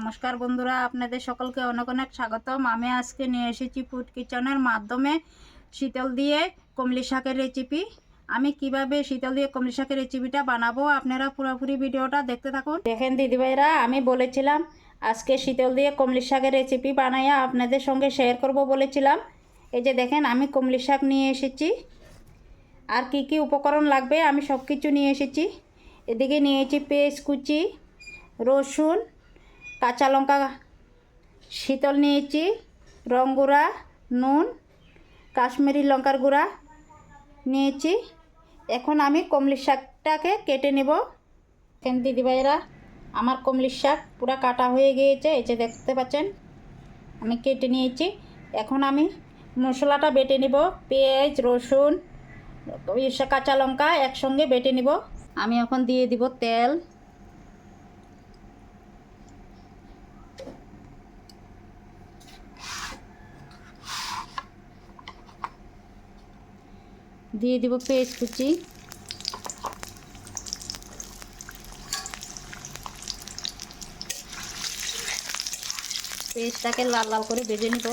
নমস্কার বন্ধুরা, আপনাদের সকলকে অনেক অনেক স্বাগতম। আমি আজকে নিয়ে এসেছি ফুড কিচেনের মাধ্যমে শীতল দিয়ে কমলি শাকের রেসিপি। আমি কিভাবে শীতল দিয়ে কমলি শাকের রেসিপিটা বানাবো, আপনারা পুরোপুরি ভিডিওটা দেখতে থাকুন। দেখেন দিদিভাইরা, আমি বলেছিলাম আজকে শীতল দিয়ে কমলি শাকের রেসিপি বানাইয়া আপনাদের সঙ্গে শেয়ার করব বলেছিলাম। এই যে দেখেন, আমি কমলি শাক নিয়ে এসেছি। আর কি কি উপকরণ লাগবে আমি সব কিছু নিয়ে এসেছি। এদিকে নিয়েছি পেঁয়াজ কুচি, রসুন, কাঁচা লঙ্কা, শীতল নিয়েছি, রং গুঁড়া, নুন, কাশ্মীরি লঙ্কার গুঁড়া নিয়েছি। এখন আমি কমলি শাকটাকে কেটে নেব। কেন দিদিভাইরা, আমার কমলি শাক পুরো কাটা হয়ে গিয়েছে, এই যে দেখতে পাচ্ছেন আমি কেটে নিয়েছি। এখন আমি মশলাটা বেটে নেব। পেঁয়াজ, রসুন, কাঁচা লঙ্কা একসঙ্গে বেটে নেব। আমি এখন দিয়ে দিব তেল, দিয়ে দিব পেঁয়াজ কুচি, পেঁয়াজটাকে লাল লাল করে ভেজে নিব।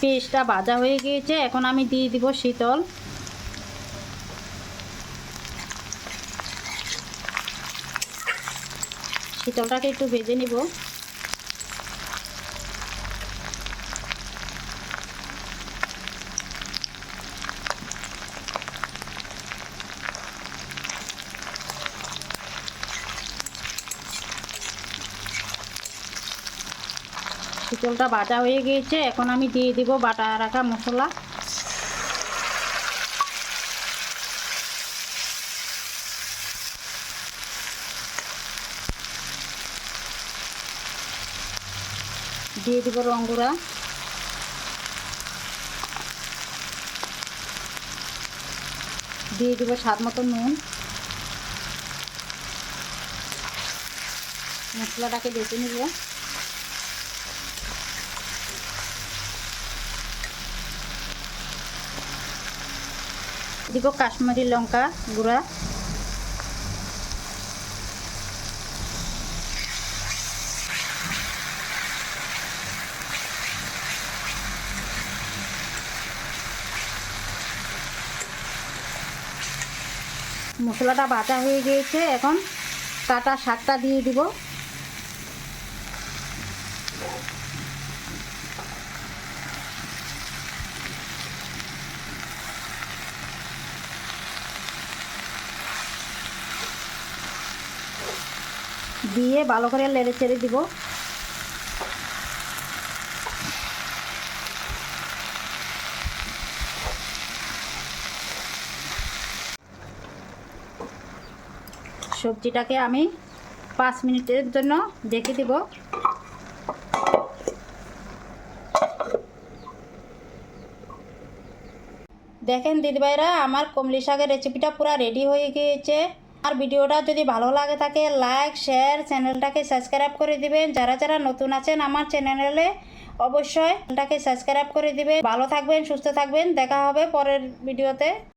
পেঁয়াজটা ভাজা হয়ে গিয়েছে, এখন আমি দিয়ে দিব শীতল। শীতলটাকে একটু ভেজে নিব। শীতলটা ভাজা হয়ে গিয়েছে, এখন আমি দিয়ে দিব বাটা রাখা মশলা। দিয়ে দিব রং গুঁড়া, দিয়ে দিব স্বাদ মতো নুন। মশলাটাকে বেটে নিব। দিব কাশ্মীরি লঙ্কা গুঁড়া, মশলাটা ভাজা হয়ে গিয়েছে, এখন কাটা শাকটা দিয়ে দিব। দিয়ে ভালো করে নেড়ে চেড়ে দিব। সবজিটাকে আমি 5 মিনিটের জন্য ঢেকে দিব। দেখেন দিদিভাইরা, আমার কমলি শাকের রেসিপিটা পুরো রেডি হয়ে গিয়েছে। আর ভিডিওটা যদি ভালো লাগে থাকে লাইক শেয়ার, চ্যানেলটাকে সাবস্ক্রাইব করে দিবেন। যারা যারা নতুন আছেন আমার চ্যানেলে অবশ্যই চ্যানেলটাকে সাবস্ক্রাইব করে দিবেন। ভালো থাকবেন, সুস্থ থাকবেন, দেখা হবে পরের ভিডিওতে।